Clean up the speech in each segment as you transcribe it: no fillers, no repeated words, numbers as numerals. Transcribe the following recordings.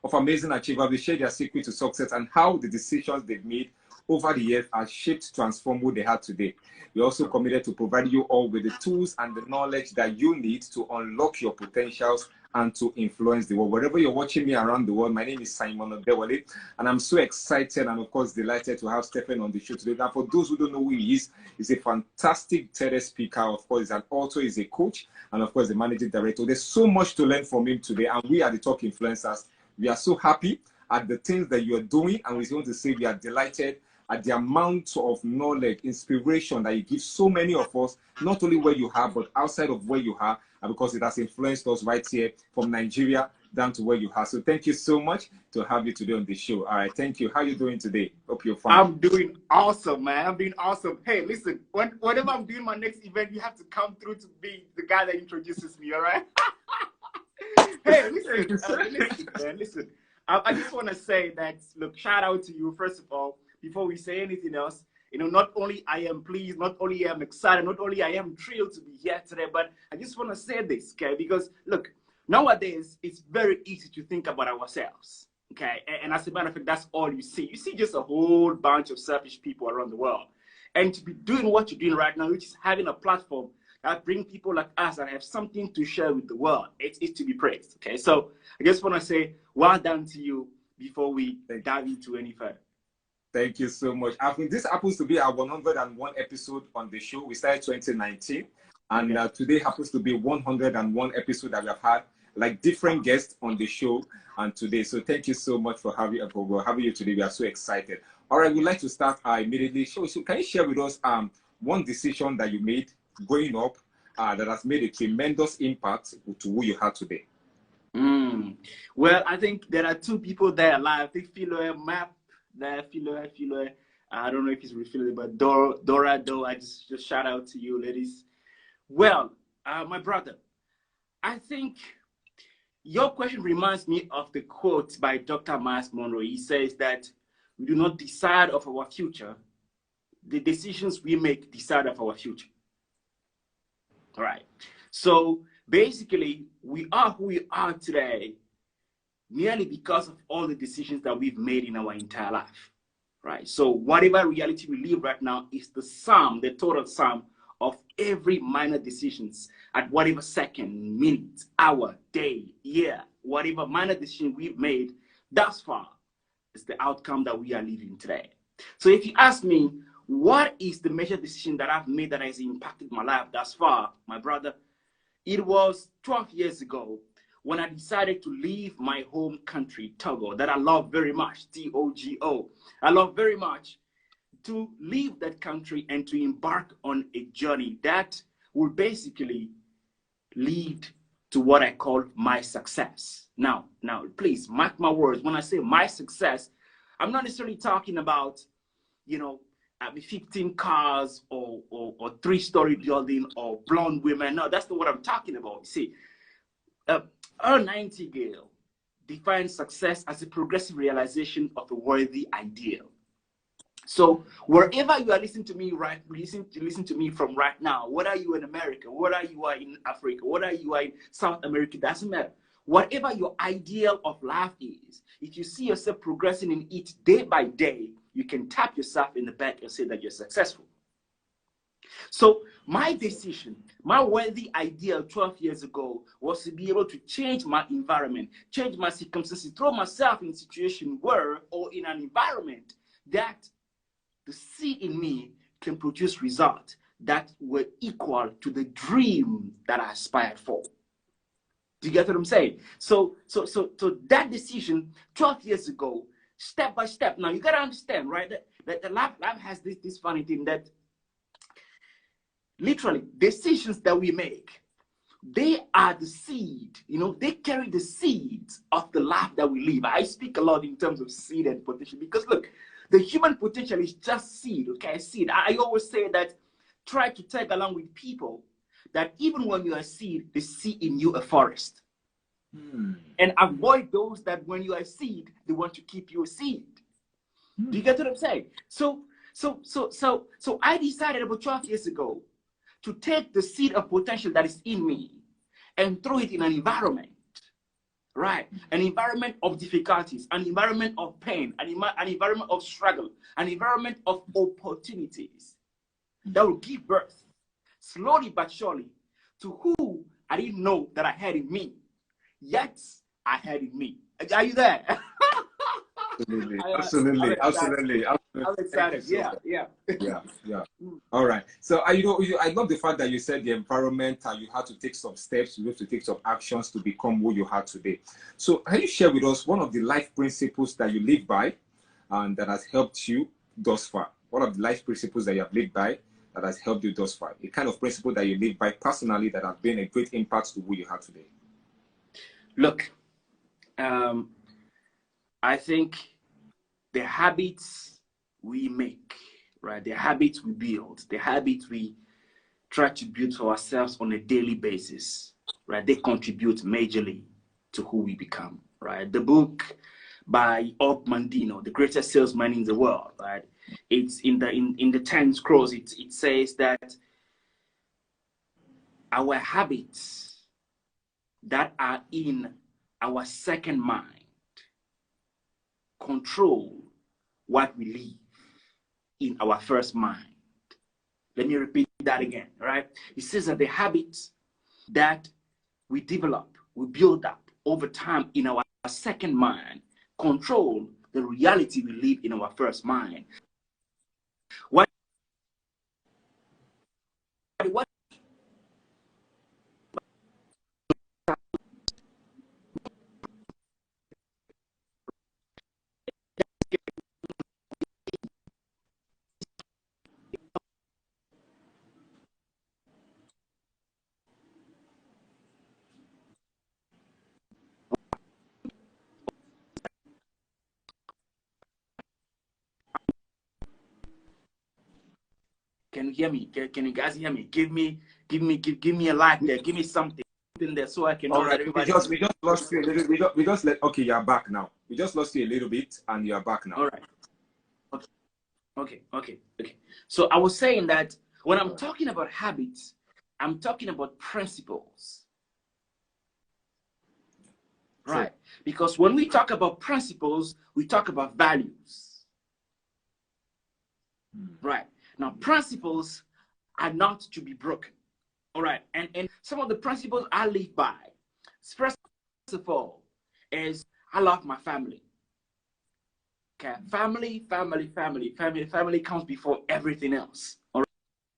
of amazing achievers. We share their secret to success and how the decisions they've made over the years are shaped to transform who they are today. We're also committed to provide you all with the tools and the knowledge that you need to unlock your potentials and to influence the world. Wherever you're watching me around the world, my name is Simon Odewale, and I'm so excited and, of course, delighted to have Stephen on the show today. Now, for those who don't know who he is, he's a fantastic TEDx speaker. Of course, he's an author, he's a coach, and, of course, the managing director. There's so much to learn from him today, and we are the Talkinfluencers. We are so happy at the things that you are doing, and we want to say we are delighted at the amount of knowledge, inspiration that you give so many of us, not only where you are, but outside of where you are, because it has influenced us right here from Nigeria down to where you are. So thank you so much to have you today on the show. All right, thank you. How are you doing today? Hope you're fine. I'm doing awesome, man. I'm doing awesome. Hey, listen, whenever I'm doing my next event, you have to come through to be the guy that introduces me, all right? Hey, listen. I just want to say that, look, shout out to you, first of all, before we say anything else. You know, not only I am pleased, not only I am excited, not only I am thrilled to be here today, but I just want to say this, okay? Because, look, nowadays, it's very easy to think about ourselves, okay? And as a matter of fact, that's all you see. You see just a whole bunch of selfish people around the world. And to be doing what you're doing right now, which is having a platform that brings people like us that have something to share with the world, it's to be praised, okay? So I just want to say well done to you before we dive into any further. Thank you so much. I think this happens to be our 101 episode on the show. We started 2019, and today happens to be 101 episode that we have had, like different guests on the show and today. So thank you so much for having you today. We are so excited. All right, we'd like to start immediately. So can you share with us one decision that you made growing up that has made a tremendous impact to who you are today? Well, I think there are two people there alive. I think Philo Map. Philo, I don't know if he's refilling, but Dora, I just shout out to you, ladies. Well, my brother, I think your question reminds me of the quote by Dr. Miles Monroe. He says that we do not decide of our future. The decisions we make decide of our future. All right. So basically, we are who we are today merely because of all the decisions that we've made in our entire life, right? So whatever reality we live right now is the total sum of every minor decisions at whatever second, minute, hour, day, year, whatever minor decision we've made thus far is the outcome that we are living today. So if you ask me, what is the major decision that I've made that has impacted my life thus far, my brother, it was 12 years ago when I decided to leave my home country, Togo, that I love very much, T-O-G-O. I love very much to leave that country and to embark on a journey that will basically lead to what I call my success. Now, please mark my words. When I say my success, I'm not necessarily talking about, 15 cars or 3-story building or blonde women. No, that's not what I'm talking about. You see, Earl Nightingale defines success as a progressive realization of a worthy ideal. So wherever you are listening to me listen to me from right now, whether you are in America, whether you are in Africa, whether you are in South America, doesn't matter. Whatever your ideal of life is, if you see yourself progressing in it day by day, you can tap yourself in the back and say that you're successful. So my decision, my worthy ideal 12 years ago was to be able to change my environment, change my circumstances, throw myself in a situation where, or in an environment that the seed in me can produce results that were equal to the dream that I aspired for. Do you get what I'm saying? So that decision 12 years ago, step by step. Now you gotta understand, right? That life has this funny thing that literally decisions that we make, they are the seed, they carry the seeds of the life that we live. I speak a lot in terms of seed and potential because look, the human potential is just seed, okay? Seed. I always say that try to tag along with people that even when you are a seed, they see in you a forest. And avoid those that when you are a seed, they want to keep you a seed. Do you get what I'm saying? So I decided about 12 years ago to take the seed of potential that is in me and throw it in an environment right? An environment of difficulties, an environment of pain, an environment of struggle, an environment of opportunities that will give birth slowly but surely to who I didn't know that I had in me, yet I had in me. Are you there? Absolutely, absolutely. I'm excited. So Yeah, yeah. yeah. All right. So I love the fact that you said the environment, you had to take some steps, you have to take some actions to become who you are today. So can you share with us one of the life principles that you live by and that has helped you thus far? One of the life principles that you have lived by that has helped you thus far? A kind of principle that you live by personally that has been a great impact to who you are today. Look, I think the habits we make, right? The habits we build, the habits we try to build for ourselves on a daily basis, right? They contribute majorly to who we become, right? The book by Og Mandino, the greatest salesman in the world, right? It's in the 10 scrolls, it says that our habits that are in our second mind control what we live in our first mind. Let me repeat that again, right? It says that the habits that we develop, we build up over time in our second mind control the reality we live in our first mind. What can you hear me? Can you guys hear me? Give me a like there. Give me something there so I can know that everybody. We just lost you a little. Okay, you're back now. We just lost you a little bit, and you're back now. All right. Okay. So I was saying that when I'm talking about habits, I'm talking about principles. Right. Because when we talk about principles, we talk about values. Right. Now, principles are not to be broken. All right. And some of the principles I live by, first of all, is I love my family. Okay. Family comes before everything else. All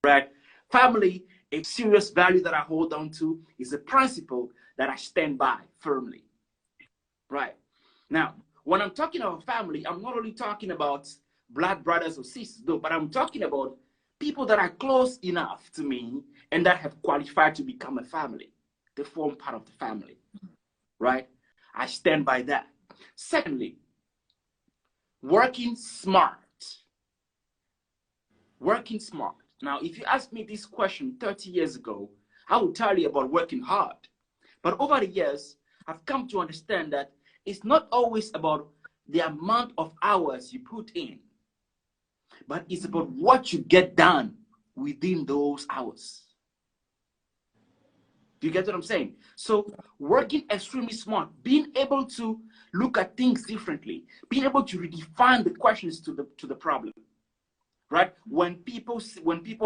right. Family, a serious value that I hold on to, is a principle that I stand by firmly. Right. Now, when I'm talking about family, I'm not only talking about blood brothers or sisters, though, but I'm talking about people that are close enough to me and that have qualified to become a family. They form part of the family. Right? I stand by that. Secondly, working smart. Working smart. Now, if you asked me this question 30 years ago, I would tell you about working hard. But over the years, I've come to understand that it's not always about the amount of hours you put in, but it's about what you get done within those hours. Do you get what I'm saying? So working extremely smart, being able to look at things differently, being able to redefine the questions to the problem. Right? When people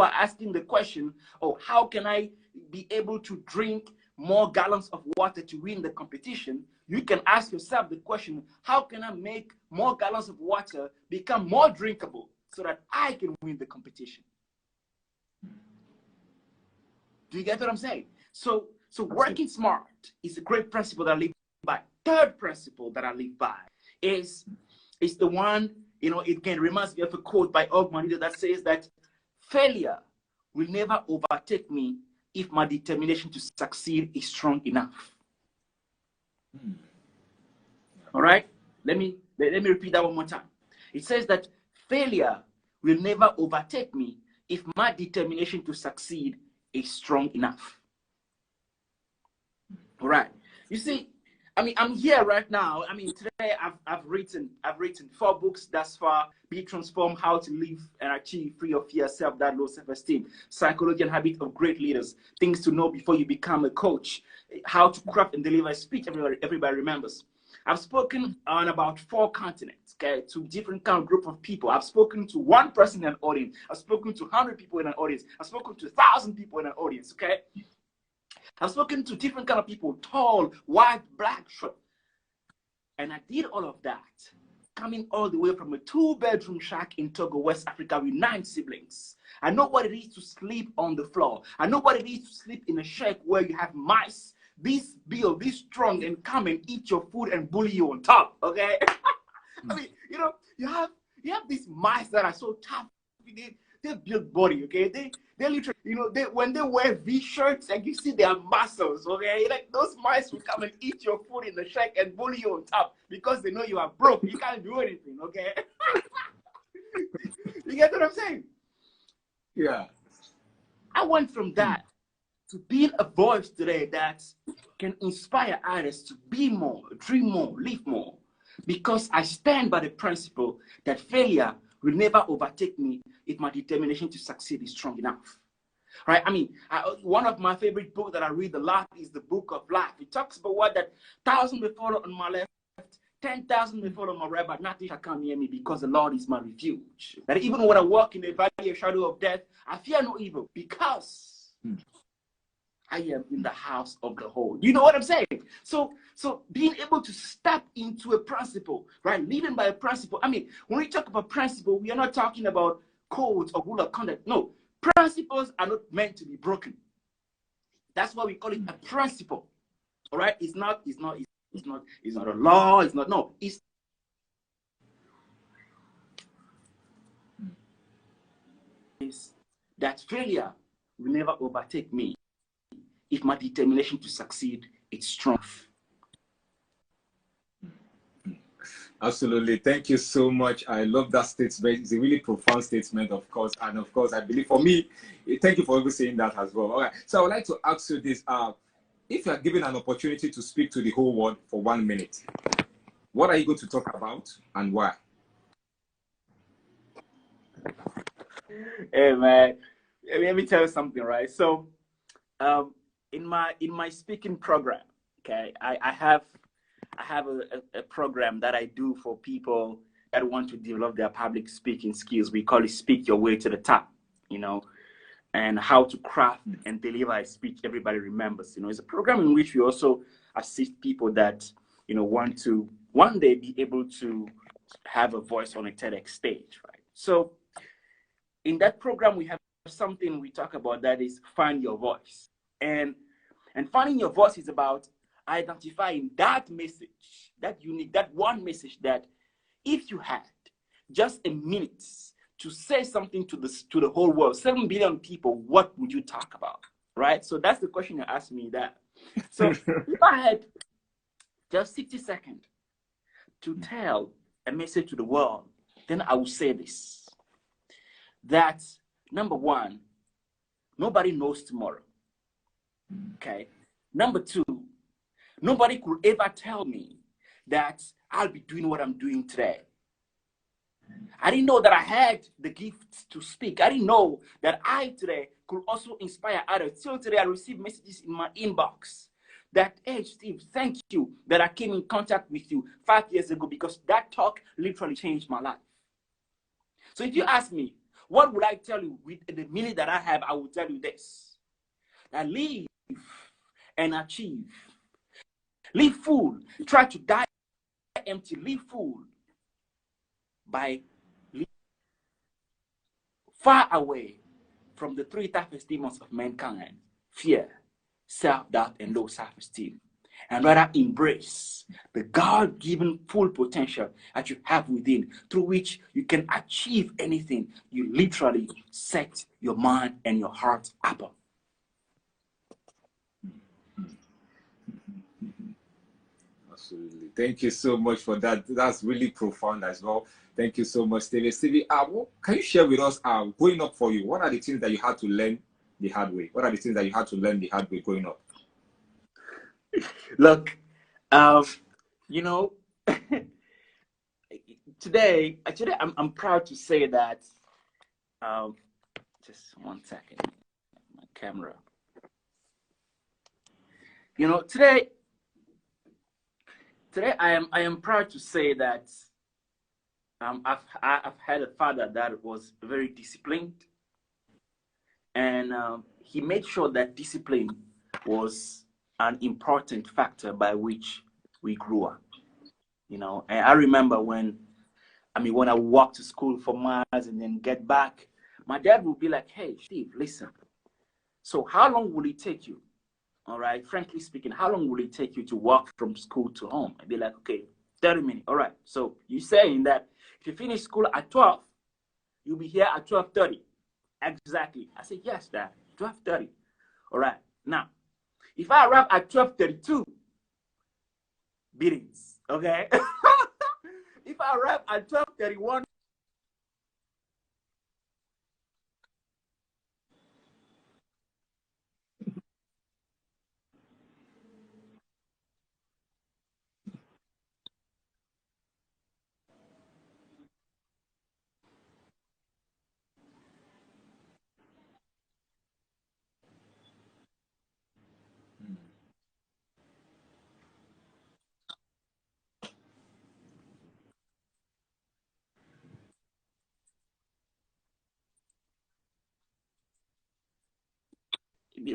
are asking the question, oh, how can I be able to drink more gallons of water to win the competition? You can ask yourself the question, how can I make more gallons of water become more drinkable so that I can win the competition? Do you get what I'm saying? So working smart is a great principle that I live by. Third principle that I live by is the one, it again reminds me of a quote by Og Mandino that says that failure will never overtake me if my determination to succeed is strong enough. All right? Let me repeat that one more time. It says that failure will never overtake me if my determination to succeed is strong enough. All right. You see, I mean, I'm here right now. I mean, today I've written 4 books thus far. Be Transformed, How to Live and Achieve Free of Fear, Self, That Low Self-Esteem, Psychology and Habit of Great Leaders, Things to Know Before You Become a Coach, How to Craft and Deliver a Speech everybody remembers. I've spoken on about 4 continents, okay, to different kind of group of people. I've spoken to 1 person in an audience. I've spoken to 100 people in an audience. I've spoken to 1,000 people in an audience, okay? I've spoken to different kind of people, tall, white, black, short. And I did all of that, coming all the way from a 2-bedroom shack in Togo, West Africa with 9 siblings. I know what it is to sleep on the floor. I know what it is to sleep in a shack where you have mice, this big, this strong, and come and eat your food and bully you on top, okay? I mean, you know, you have these mice that are so tough. They build body, okay? They literally, you know, when they wear V-shirts, like you see their muscles, okay? Like those mice will come and eat your food in the shack and bully you on top because they know you are broke. You can't do anything, okay? You get what I'm saying? Yeah. I went from that to being a voice today that can inspire others to be more, dream more, live more, because I stand by the principle that failure will never overtake me if my determination to succeed is strong enough. Right? I mean, one of my favorite books that I read a lot is the Book of Life. It talks about what that 1,000 may fall on my left, 10,000 may fall on my right, but nothing shall come near me because the Lord is my refuge. That even when I walk in the valley of shadow of death, I fear no evil because I am in the house of the whole. You know what I'm saying? So being able to step into a principle, right? Living by a principle. I mean, when we talk about principle, we are not talking about codes or rule of conduct. No, principles are not meant to be broken. That's why we call it a principle. All right? It's not a law. It's not, no. It's that failure will never overtake me if my determination to succeed is strong. Absolutely. Thank you so much. I love that statement. It's a really profound statement, of course. And of course, I believe for me, thank you for always saying that as well. All right. So I would like to ask you this. If you are given an opportunity to speak to the whole world for 1 minute, what are you going to talk about and why? Hey, man. Let me tell you something, right? So, in my speaking program, okay, I have a program that I do for people that want to develop their public speaking skills. We call it Speak Your Way to the Top, you know, and how to craft and deliver a speech everybody remembers. You know, it's a program in which we also assist people that, you know, want to one day be able to have a voice on a TEDx stage, right? So in that program, we have something we talk about that is find your voice. And finding your voice is about identifying that message, that unique, that one message that if you had just a minute to say something to the whole world, 7 billion people, what would you talk about, right? So that's the question you asked me that. So if I had just 60 seconds to tell a message to the world, then I would say this, that number 1, nobody knows tomorrow, okay? Number 2, nobody could ever tell me that I'll be doing what I'm doing today. I didn't know that I had the gift to speak. I didn't know that I today could also inspire others. So today I received messages in my inbox that, hey, Steve, thank you that I came in contact with you 5 years ago because that talk literally changed my life. So if you ask me, what would I tell you with the minute that I have, I will tell you this, that live and achieve. Live full. Try to die empty. Live full by living far away from the 3 toughest demons of mankind: fear, self-doubt, and low self-esteem, and rather embrace the God-given full potential that you have within, through which you can achieve anything you literally set your mind and your heart upon. Absolutely. Thank you so much for that. That's really profound as well. Thank you so much, Stevie. Stevie, can you share with us, growing up for you, what are the things that you had to learn the hard way? What are the things that you had to learn the hard way growing up? Look, Um, you know, today, I'm proud to say that. Um, just 1 second, my camera. You know, today I am proud to say that I've had a father that was very disciplined, and he made sure that discipline was an important factor by which we grew up. You know, and I remember when I walked to school for miles and then get back, my dad would be like, "Hey, Steve, listen. So how long will it take you? All right, frankly speaking, how long will it take you to walk from school to home?" I'd be like, "Okay, 30 minutes. All right. So you're saying that if you finish school at 12, you'll be here at 12:30. Exactly." I said, "Yes, Dad, 12:30. All right. Now, if I arrive at 12:32, beatings, okay? If I arrive at 12:31,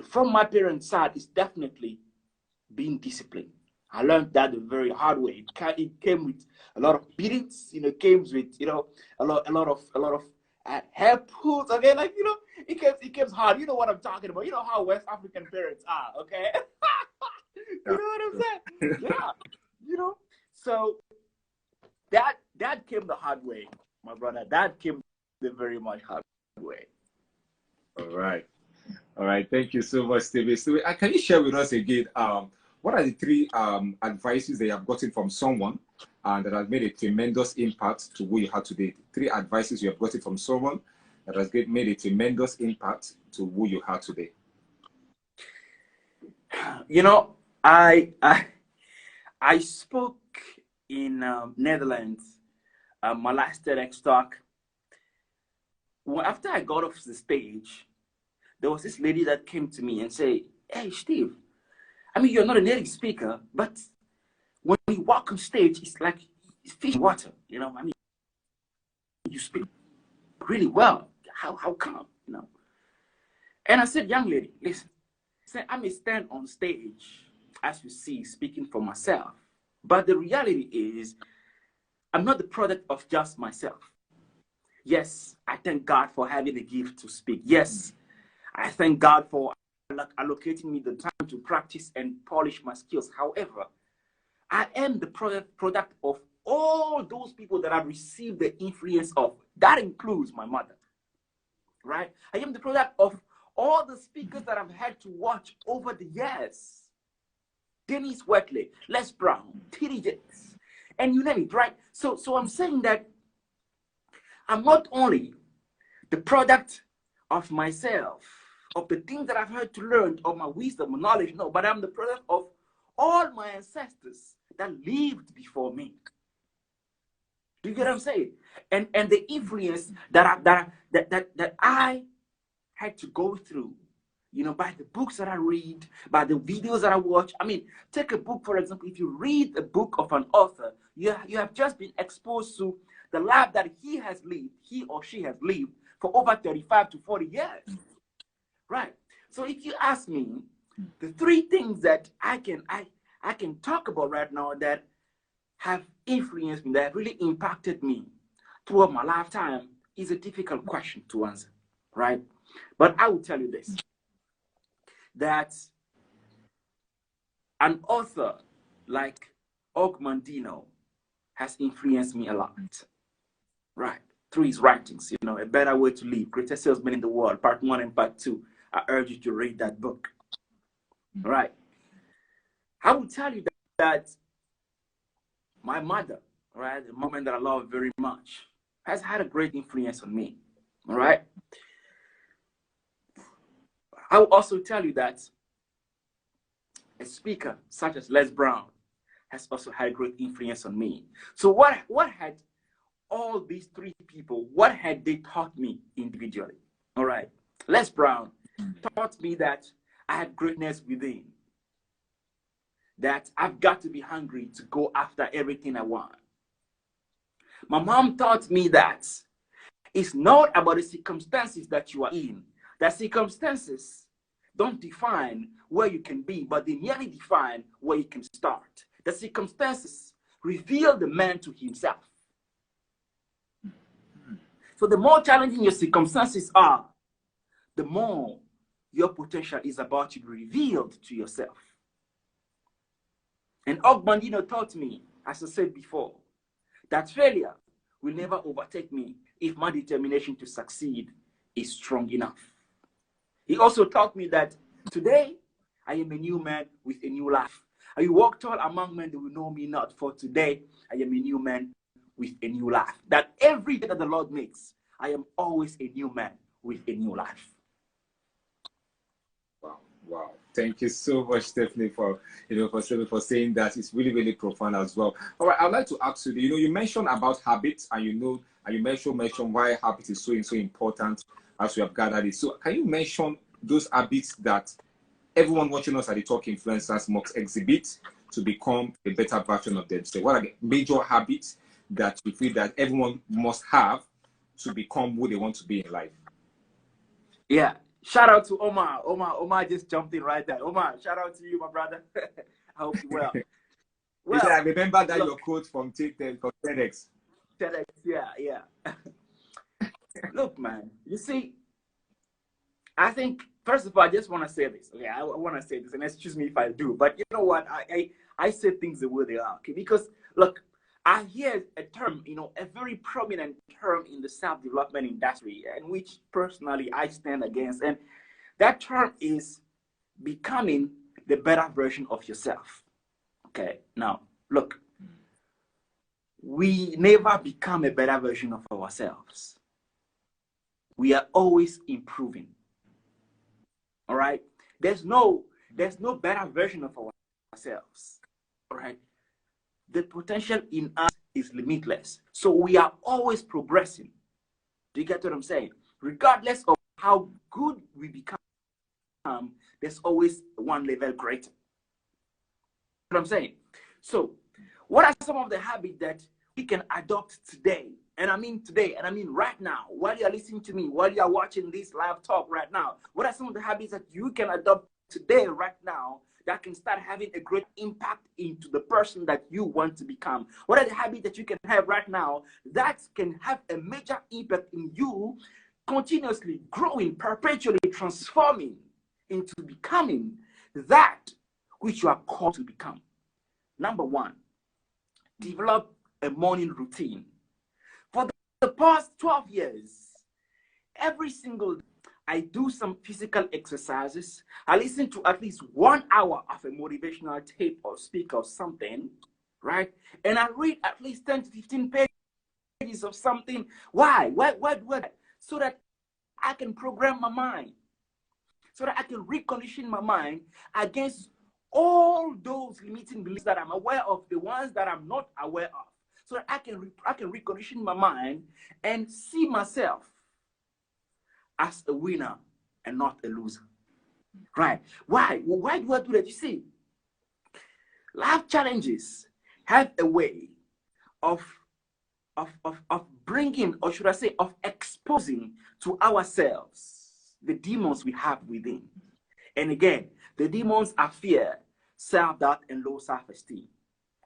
from my parents' side, it's definitely being disciplined. I learned that the very hard way. It came with a lot of beatings. You know, it came with a lot of hair pulls. Okay, like it came hard. You know what I'm talking about. You know how West African parents are. Okay, you know what I'm saying? Yeah, you know. So that came the hard way, my brother. That came the very much hard way. All right. All right. Thank you so much, Stevie. So, can you share with us again, what are the three advices that you have gotten from someone that has made a tremendous impact to who you are today? Three advices you have gotten from someone that has made a tremendous impact to who you are today. You know, I spoke in Netherlands, my last TEDx talk. Well, after I got off the stage, there was this lady that came to me and said, "Hey, Steve, you're not a native speaker, but when you walk on stage, it's like fish in water. You speak really well. How come? And I said, "Young lady, listen. I may stand on stage, as you see, speaking for myself, but the reality is, I'm not the product of just myself. Yes, I thank God for having the gift to speak. Yes, I thank God for allocating me the time to practice and polish my skills. However, I am the product of all those people that I've received the influence of. That includes my mother, right? I am the product of all the speakers that I've had to watch over the years. Dennis Wetley, Les Brown, T.D. Jakes, and you name it, right? So I'm saying that I'm not only the product of myself, of the things that I've had to learn, of my wisdom and knowledge, no, but I'm the product of all my ancestors that lived before me. Do you get what I'm saying? And the influence that I had to go through, by the books that I read, by the videos that I watch. Take a book, for example. If you read a book of an author, you have just been exposed to the life that he or she has lived for over 35 to 40 years. Right. So if you ask me, the three things that I can talk about right now that have influenced me, that have really impacted me throughout my lifetime is a difficult question to answer, right? But I will tell you this, that an author like Og Mandino has influenced me a lot, right? Through his writings, A Better Way to Live, Greatest Salesman in the World, Part 1 and Part 2. I urge you to read that book, right? I will tell you that my mother, right, the woman that I love very much, has had a great influence on me, all right? I will also tell you that a speaker such as Les Brown has also had great influence on me. So what had all these three people, what had they taught me individually? All right. Les Brown taught me that I had greatness within, that I've got to be hungry to go after everything I want. My mom taught me that it's not about the circumstances that you are in. That circumstances don't define where you can be, but they merely define where you can start. The circumstances reveal the man to himself. So the more challenging your circumstances are, the more your potential is about to be revealed to yourself. And Ogbandino taught me, as I said before, that failure will never overtake me if my determination to succeed is strong enough. He also taught me that today I am a new man with a new life. I walk tall among men that will know me not, for today I am a new man with a new life. That every day that the Lord makes, I am always a new man with a new life. Wow, wow. Thank you so much, Stephanie, for for saying that. It's really, really profound as well. All right, I'd like to ask you, you mentioned about habits, and you mentioned why habit is so important as we have gathered it. So can you mention those habits that everyone watching us at the Talk Influencers must exhibit to become a better version of themselves? What are the major habits that you feel that everyone must have to become who they want to be in life? Yeah. Shout out to Omar. Omar just jumped in right there. Omar, shout out to you, my brother. I hope you're well. Well, I remember that your quote from TEDx. TEDx, yeah. Look, man, you see, I think, first of all, I just want to say this. Okay, I want to say this, and excuse me if I do, but you know what? I say things the way they are, okay? Because, look, I hear a term, a very prominent term in the self-development industry, and which personally I stand against. And that term is becoming the better version of yourself. Okay, now, look, we never become a better version of ourselves. We are always improving. All right? There's no better version of ourselves. All right? The potential in us is limitless. So we are always progressing. Do you get what I'm saying? Regardless of how good we become, there's always one level greater. What I'm saying? So what are some of the habits that we can adopt today? And I mean today, and I mean right now, while you're listening to me, while you're watching this live talk right now, what are some of the habits that you can adopt today, right now, that can start having a great impact into the person that you want to become? What are the habits that you can have right now that can have a major impact in you, continuously growing, perpetually transforming into becoming that which you are called to become? Number one, develop a morning routine. For the past 12 years, every single day, I do some physical exercises. I listen to at least 1 hour of a motivational tape or speak or something, right? And I read at least 10 to 15 pages of something. Why? So that I can program my mind, so that I can recondition my mind against all those limiting beliefs that I'm aware of, the ones that I'm not aware of, so that I can recondition my mind and see myself as a winner and not a loser. Right? Why? Well, why do I do that? You see, life challenges have a way of bringing, or should I say, of exposing to ourselves the demons we have within. And again, the demons are fear, self-doubt, and low self-esteem.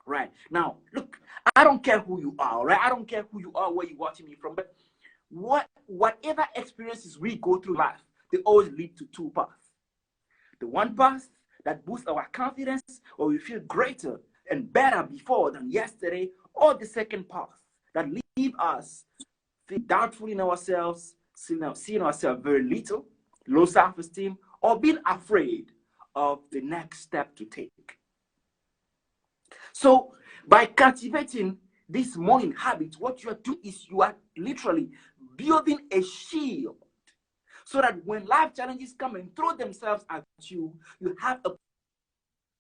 Right? Now, look, I don't care who you are, right? I don't care who you are, where you're watching me from, but whatever experiences we go through life, they always lead to two paths. The one path that boosts our confidence, or we feel greater and better before than yesterday, or the second path that leave us feel doubtful in ourselves, seeing ourselves very little, low self-esteem, or being afraid of the next step to take. So by cultivating this morning habit, what you are doing is you are literally building a shield, so that when life challenges come and throw themselves at you, you have a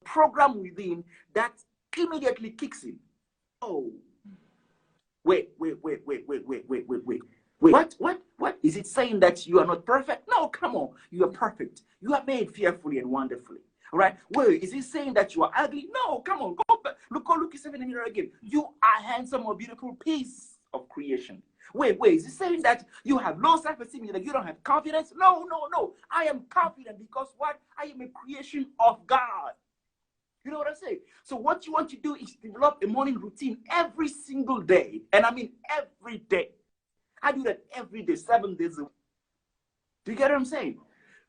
program within that immediately kicks in. Oh, wait. What? Is it saying that you are not perfect? No, come on. You are perfect. You are made fearfully and wonderfully. All right? Wait, is it saying that you are ugly? No, come on. Go back. Look yourself in the mirror again. You are handsome or beautiful piece of creation. Wait, is it saying that you have low self-esteem, that you don't have confidence? No. I am confident because what? I am a creation of God. You know what I'm saying? So what you want to do is develop a morning routine every single day. And I mean every day. I do that every day, 7 days a week. Do you get what I'm saying?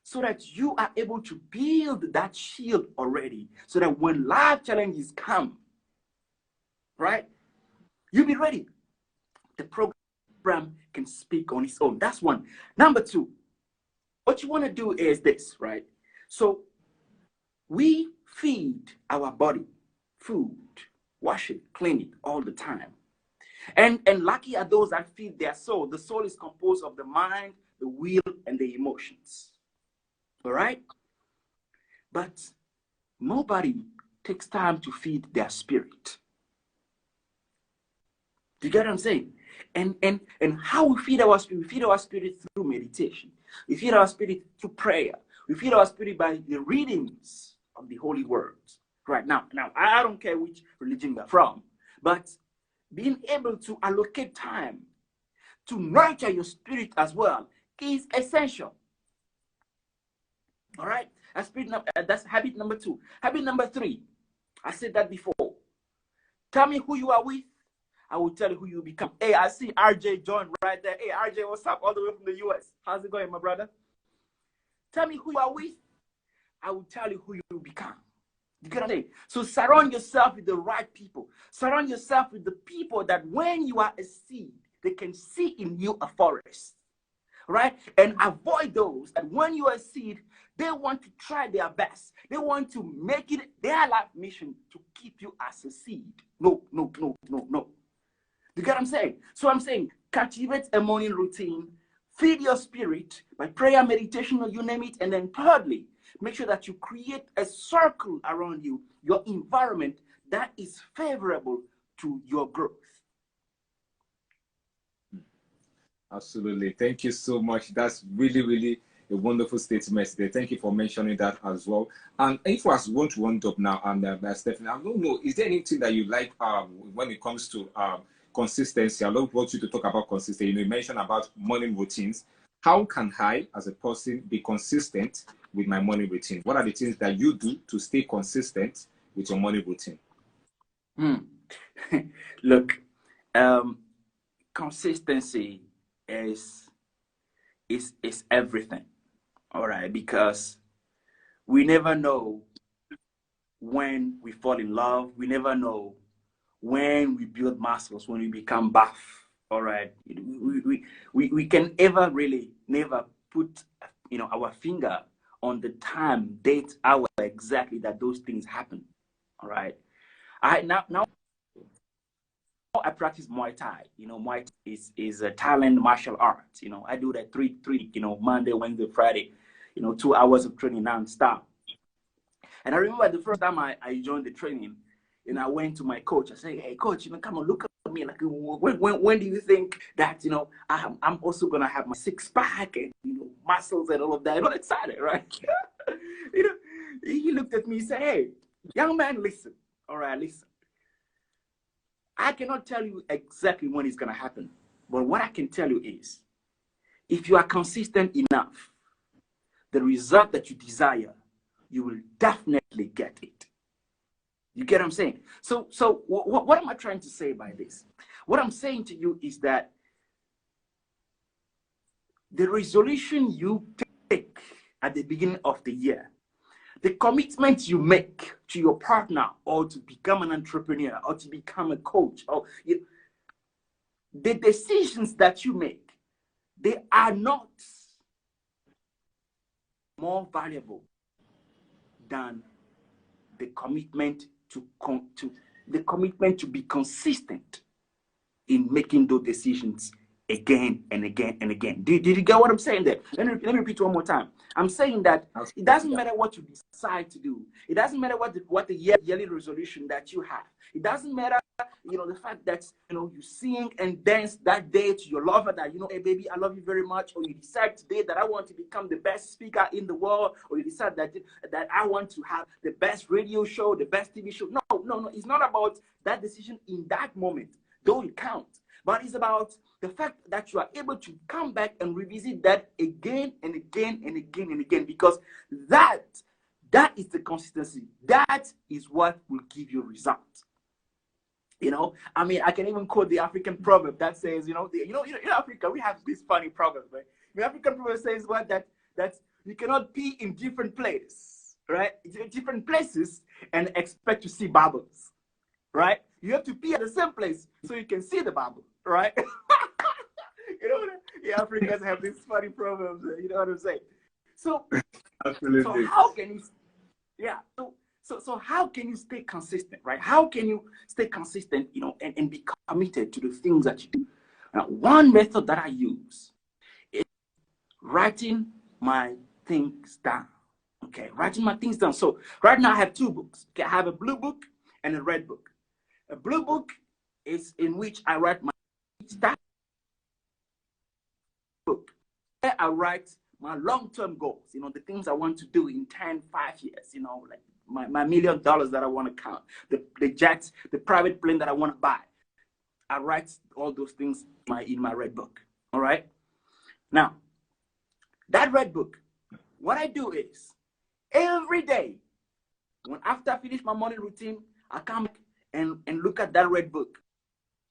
So that you are able to build that shield already. So that when life challenges come, right? You'll be ready. The program can speak on its own. That's one. Number two, what you want to do is this, right? So we feed our body food, wash it, clean it all the time. And lucky are those that feed their soul. The soul is composed of the mind, the will, and the emotions. All right? But nobody takes time to feed their spirit. Do you get what I'm saying? And how we feed our spirit? We feed our spirit through meditation. We feed our spirit through prayer. We feed our spirit by the readings of the holy words. Right now, I don't care which religion you're from, but being able to allocate time to nurture your spirit as well is essential. All right? That's habit number 2. Habit number 3, I said that before. Tell me who you are with, I will tell you who you become. Hey, I see RJ joined right there. Hey, RJ, what's up? All the way from the US. How's it going, my brother? Tell me who you are with, I will tell you who you become. You get what I'm saying? So surround yourself with the right people. Surround yourself with the people that when you are a seed, they can see in you a forest. Right? And avoid those that when you are a seed, they want to try their best. They want to make it their life mission to keep you as a seed. No. You get what I'm saying? So I'm saying cultivate a morning routine, feed your spirit by prayer, meditation, or you name it. And then thirdly, make sure that you create a circle around you, your environment that is favorable to your growth. Absolutely. Thank you so much. That's really a wonderful statement there. Thank you for mentioning that as well. And if I want to round up now, and Stephanie, I don't know, is there anything that you like when it comes to consistency? I don't want you to talk about consistency. You mentioned about morning routines. How can I, as a person, be consistent with my morning routine? What are the things that you do to stay consistent with your morning routine? Look, consistency is everything. All right, because we never know when we fall in love. We never know when we build muscles, when we become buff. All right, we can never put our finger on the time, date, hour exactly that those things happen. All right, now I practice Muay Thai. Muay Thai is a Thailand martial art. I do that three, Monday, Wednesday, Friday, 2 hours of training non-stop. And I remember the first time I joined the training, and I went to my coach. I said, hey, coach, come on, look at me. Like, when do you think that, I'm also going to have my six-pack and, muscles and all of that? I'm excited, right? He looked at me and said, hey, young man, listen. All right, listen. I cannot tell you exactly when it's going to happen. But what I can tell you is, if you are consistent enough, the result that you desire, you will definitely get it. You get what I'm saying? So what am I trying to say by this? What I'm saying to you is that the resolution you take at the beginning of the year, the commitment you make to your partner or to become an entrepreneur or to become a coach, or the decisions that you make, they are not more valuable than the commitment to be consistent in making those decisions again and again and again. Did you get what I'm saying there? Let me repeat one more time. I'm saying that it doesn't matter what you decide to do. It doesn't matter what the yearly resolution that you have. It doesn't matter, the fact that, you sing and dance that day to your lover that, hey, baby, I love you very much. Or you decide today that I want to become the best speaker in the world. Or you decide that I want to have the best radio show, the best TV show. No. It's not about that decision in that moment, though it counts. But it's about the fact that you are able to come back and revisit that again and again and again and again, because that is the consistency. That is what will give you results. I mean, I can even quote the African proverb that says, in Africa, we have this funny proverb, right? The African proverb says what that you cannot pee in different places, right? Different places and expect to see bubbles, right? You have to pee at the same place so you can see the bubble, right? The Africans have these funny proverbs, you know what I'm saying? So, absolutely. So how can you, so how can you stay consistent, right? How can you stay consistent, and be committed to the things that you do? Now, one method that I use is writing my things down. Okay, writing my things down. So right now I have two books. Okay, I have a blue book and a red book. A blue book is in which I write my book. There I write my long-term goals, the things I want to do in 10, 5 years, like my $1 million that I want to count, the jets, the private plane that I want to buy. I write all those things in my red book. All right. Now, that red book, what I do is every day, after I finish my morning routine, I come back and look at that red book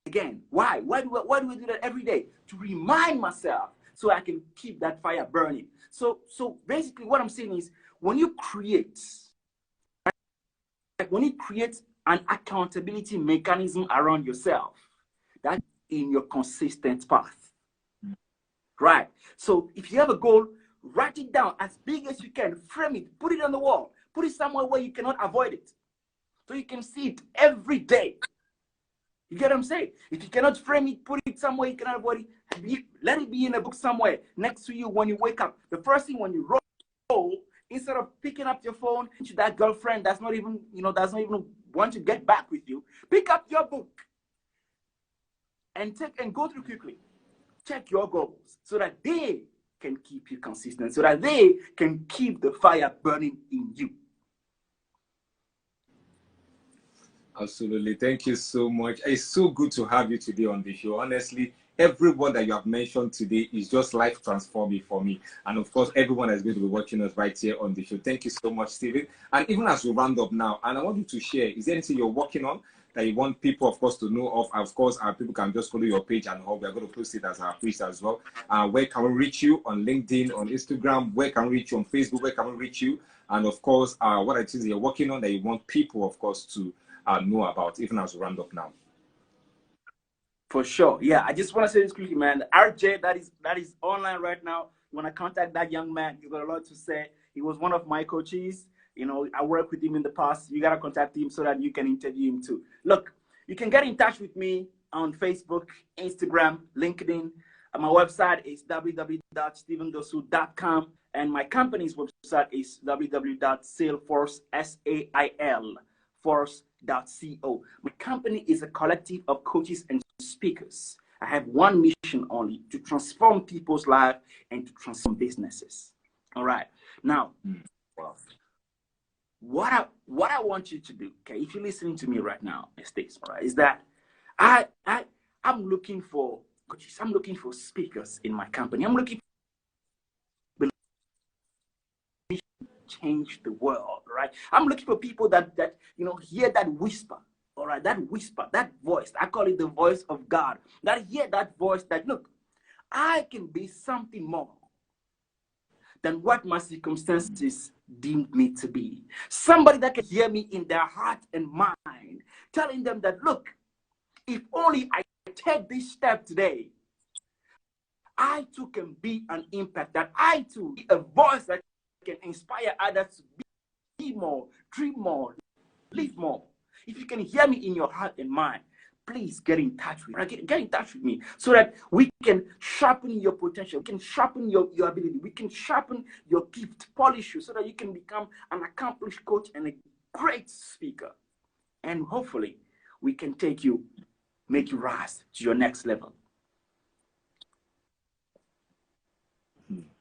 again. Why? Why do we do that every day? To remind myself so I can keep that fire burning. So basically what I'm saying is when you create an accountability mechanism around yourself, that's in your consistent path. Right? So if you have a goal, write it down as big as you can, frame it, put it on the wall, put it somewhere where you cannot avoid it. So you can see it every day. You get what I'm saying? If you cannot frame it, put it somewhere you cannot avoid it. Let it be in a book somewhere next to you when you wake up. The first thing when you roll, instead of picking up your phone to that girlfriend that's not even want to get back with you, pick up your book and go through quickly. Check your goals so that they can keep you consistent, so that they can keep the fire burning in you. Absolutely. Thank you so much. It's so good to have you today on the show. Honestly, everyone that you have mentioned today is just life transforming for me. And of course, everyone that's going to be watching us right here on the show. Thank you so much, Stephen. And even as we round up now, and I want you to share, is there anything you're working on that you want people, of course, to know of? Of course, our people can just follow your page and hope we're going to post it as our page as well. Where can we reach you? On LinkedIn, on Instagram? Where can we reach you? On Facebook? Where can we reach you? And of course, what it is you're working on that you want people, of course, to know about, even as we round up now. For sure. Yeah, I just want to say this quickly, man. RJ, that is online right now. When I contact that young man, he's got a lot to say. He was one of my coaches. I worked with him in the past. You got to contact him so that you can interview him too. Look, you can get in touch with me on Facebook, Instagram, LinkedIn. My website is www.stephendossou.com. And my company's website is www.salesforce.co. My company is a collective of coaches and speakers. I have one mission only: to transform people's lives and to transform businesses. All right. Now, what I want you to do, okay, if you're listening to me right now, all right, is that I'm looking for coaches. I'm looking for speakers in my company. I'm looking for change the world, right? I'm looking for people that hear that whisper, all right, that whisper, that voice. I call it the voice of God. That hear that voice that, look, I can be something more than what my circumstances deemed me to be. Somebody that can hear me in their heart and mind, telling them that, look, if only I take this step today, I too can be an impact, that I too be a voice that can inspire others to be more, dream more, live more. If you can hear me in your heart and mind, please get in touch with me. Get in touch with me so that we can sharpen your potential. We can sharpen your ability. We can sharpen your gift, polish you so that you can become an accomplished coach and a great speaker. And hopefully we can make you rise to your next level.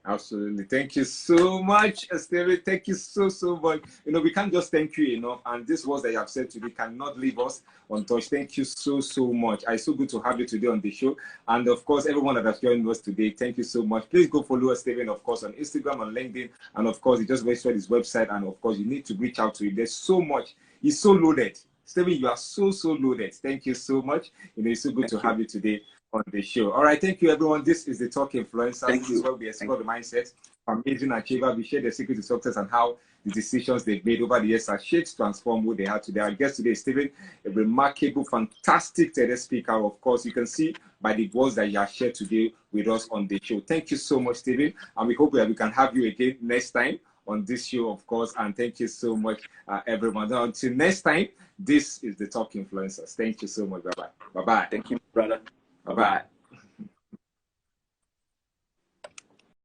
Absolutely. Thank you so much, Stephen. Thank you so much. We can't just thank you enough. And this words that you have said today cannot leave us untouched. Thank you so much. It's so good to have you today on the show. And of course, everyone that has joined us today, thank you so much. Please go follow Stephen, of course, on Instagram, on LinkedIn. And of course, he just registered his website. And of course, you need to reach out to him. There's so much. He's so loaded. Stephen, you are so loaded. Thank you so much. It's so good to have you today on the show. All right, thank you, everyone. This is the Talkinfluencers. This is where we explore the mindset, amazing achiever. We share the secret to success and how the decisions they've made over the years have shaped, transformed who they are today. Our guest today is Stephen, a remarkable, fantastic TEDx speaker. Of course, you can see by the words that you have shared today with us on the show. Thank you so much, Stephen, and we hope that we can have you again next time on this show, of course. And thank you so much, everyone. Until next time, this is the Talkinfluencers. Thank you so much. Bye-bye. Bye-bye. Thank you, brother. Bye-bye.